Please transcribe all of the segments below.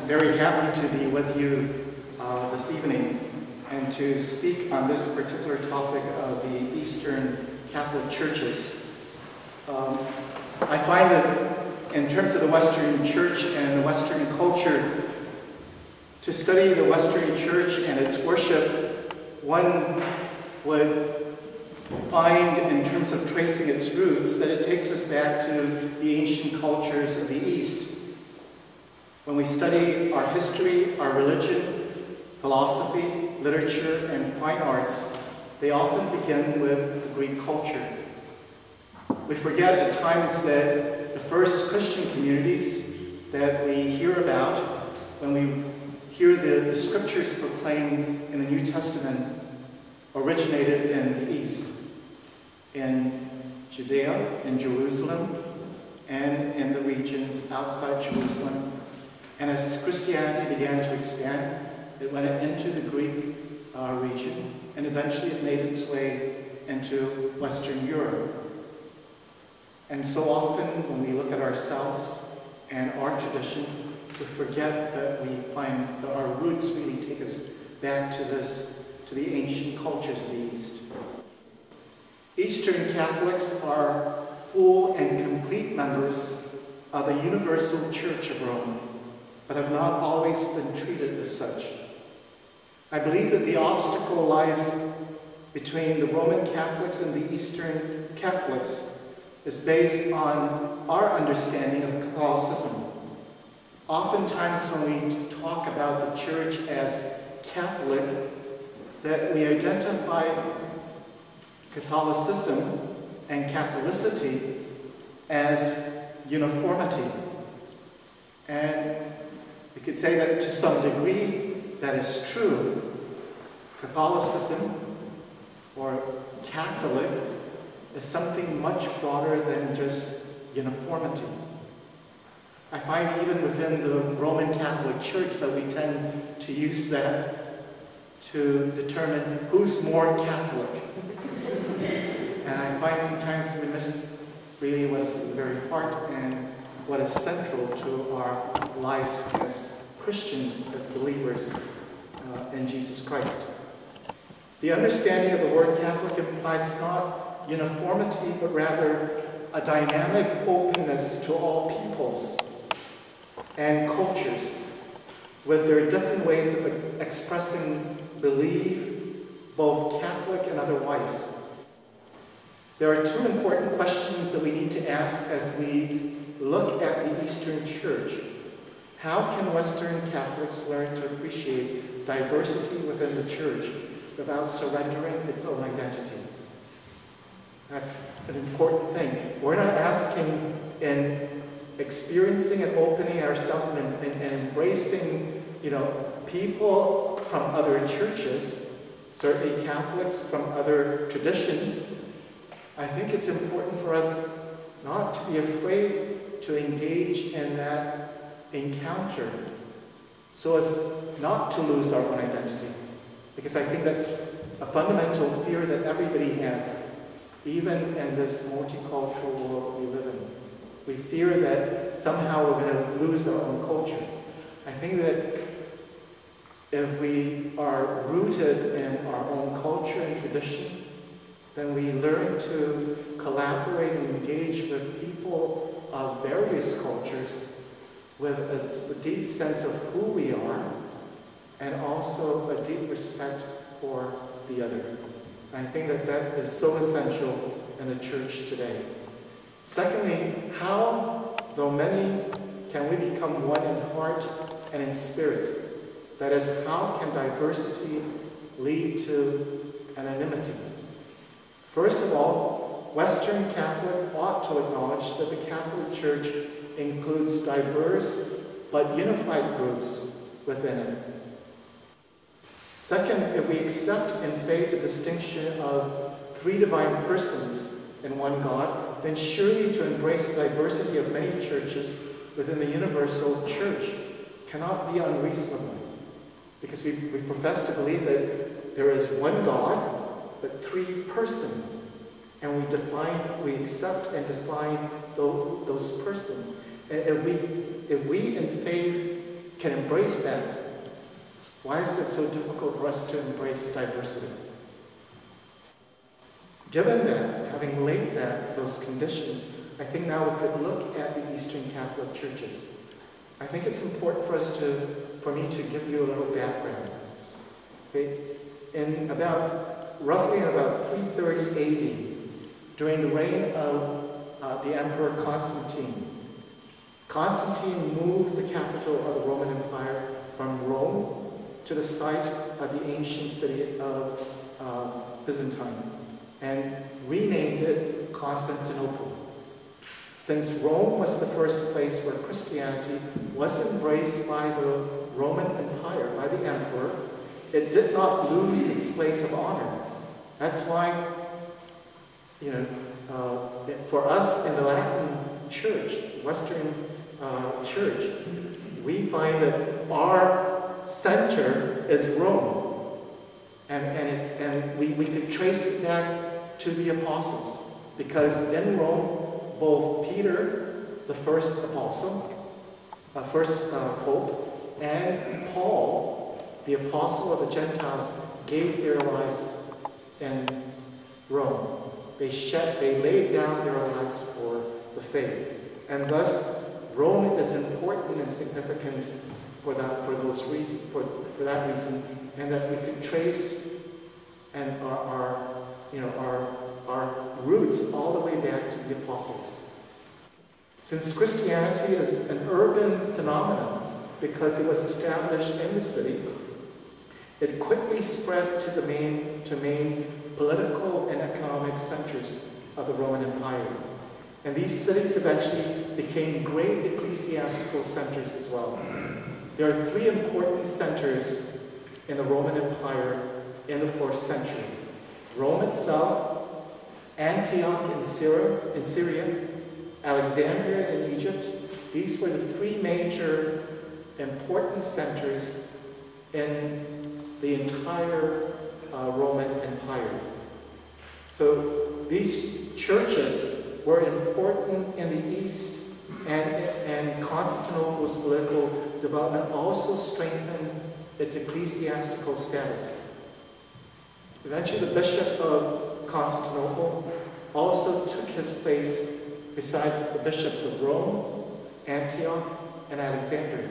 very happy to be with you this evening and to speak on this particular topic of the Eastern Catholic churches. I find that in terms of the Western Church and the Western culture, to study the Western Church and its worship, one would find, in terms of tracing its roots, that it takes us back to the ancient cultures of the East. When we study our history, our religion, philosophy, literature, and fine arts, they often begin with the Greek culture. We forget at times that the first Christian communities that we hear about when we hear the scriptures proclaimed in the New Testament originated in the East, in Judea, in Jerusalem, and in the regions outside Jerusalem. And as Christianity began to expand, it went into the Greek region, and eventually it made its way into Western Europe. And so often when we look at ourselves and our tradition, we forget that we find that our roots really take us back to the ancient cultures of the East. Eastern Catholics are full and complete members of the Universal Church of Rome, but have not always been treated as such. I believe that the obstacle lies between the Roman Catholics and the Eastern Catholics is based on our understanding of Catholicism. Oftentimes when we talk about the Church as Catholic, that we identify Catholicism and Catholicity as uniformity. And we could say that to some degree that is true. Catholicism, or Catholic, is something much broader than just uniformity. I find even within the Roman Catholic Church that we tend to use that to determine who's more Catholic. And I find sometimes we miss really what is at the very heart and what is central to our lives as Christians, as believers in Jesus Christ. The understanding of the word Catholic implies not uniformity, but rather a dynamic openness to all peoples and cultures with their different ways of expressing belief, both Catholic and otherwise. There are two important questions that we need to ask as we look at the Eastern Church. How can Western Catholics learn to appreciate diversity within the Church without surrendering its own identity? That's an important thing. We're not asking in experiencing and opening ourselves and embracing, people from other churches, certainly Catholics from other traditions. I think it's important for us not to be afraid to engage in that encounter so as not to lose our own identity. Because I think that's a fundamental fear that everybody has, even in this multicultural world we live in. We fear that somehow we're going to lose our own culture. I think that if we are rooted in our own culture and tradition, then we learn to collaborate and engage with people of various cultures with a deep sense of who we are and also a deep respect for the other. And I think that that is so essential in the church today. Secondly, how, though many, can we become one in heart and in spirit? That is, how can diversity lead to anonymity? First of all, Western Catholic ought to acknowledge that the Catholic Church includes diverse but unified groups within it. Second, if we accept in faith the distinction of three divine persons in one God, then surely to embrace the diversity of many churches within the universal church cannot be unreasonable. Because we profess to believe that there is one God, but three persons. And we accept and define those persons. And if we in faith can embrace that, why is it so difficult for us to embrace diversity? Given that, having laid those conditions, I think now we could look at the Eastern Catholic churches. I think it's important for me to give you a little background. Okay? Roughly in about 330 AD, during the reign of the Emperor Constantine moved the capital of the Roman Empire from Rome to the site of the ancient city of Byzantine and renamed it Constantinople. Since Rome was the first place where Christianity was embraced by the Roman Empire, by the emperor, it did not lose its place of honor. That's why, for us in the Latin Church, Western Church, we find that our center is Rome, and we could trace it back to the apostles, because in Rome, both Peter, the first apostle, first pope, and Paul, the apostle of the Gentiles, gave their lives in Rome. They laid down their lives for the faith, and thus Rome is important and significant for that reason, and that we could trace and our roots all the way back to the apostles. Since Christianity is an urban phenomenon because it was established in the city, it quickly spread to main political and economic centers of the Roman Empire. And these cities eventually became great ecclesiastical centers as well. There are three important centers in the Roman Empire in the 4th century. Rome itself, Antioch in Syria, Alexandria in Egypt. These were the three major important centers in the entire Roman Empire. So these churches were important in the East, and Constantinople's political development also strengthened its ecclesiastical status. Eventually, the bishop of Constantinople also took his place besides the bishops of Rome, Antioch, and Alexandria.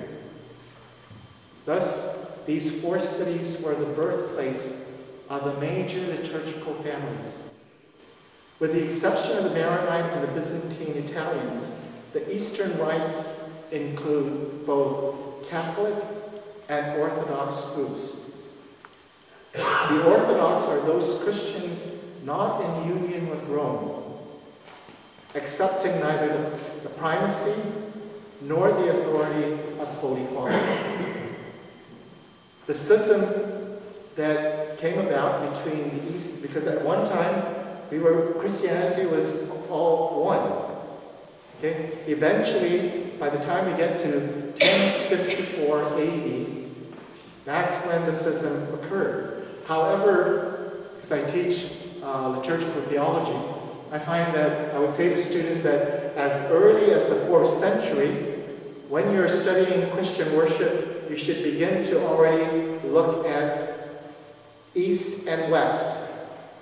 Thus, these 4 cities were the birthplace of the major liturgical families. With the exception of the Maronite and the Byzantine Italians, the Eastern rites include both Catholic and Orthodox groups. The Orthodox are those Christians not in union with Rome, accepting neither the primacy nor the authority of Holy Father. The schism that came about between the East, because at one time Christianity was all one. Okay? Eventually, by the time we get to 1054 AD, that's when the schism occurred. However, because I teach liturgical theology, I find that I would say to students that as early as the 4th century, when you're studying Christian worship, you should begin to already look at East and West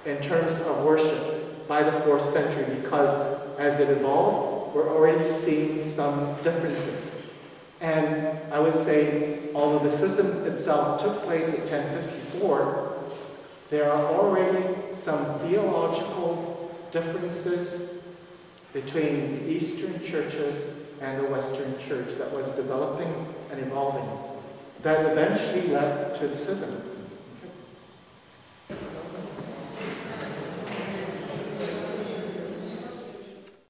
in terms of worship by the 4th century, because as it evolved, we're already seeing some differences. And I would say, although the schism itself took place at 1054, there are already some theological differences between the Eastern churches and the Western church that was developing and evolving, that eventually led to the schism.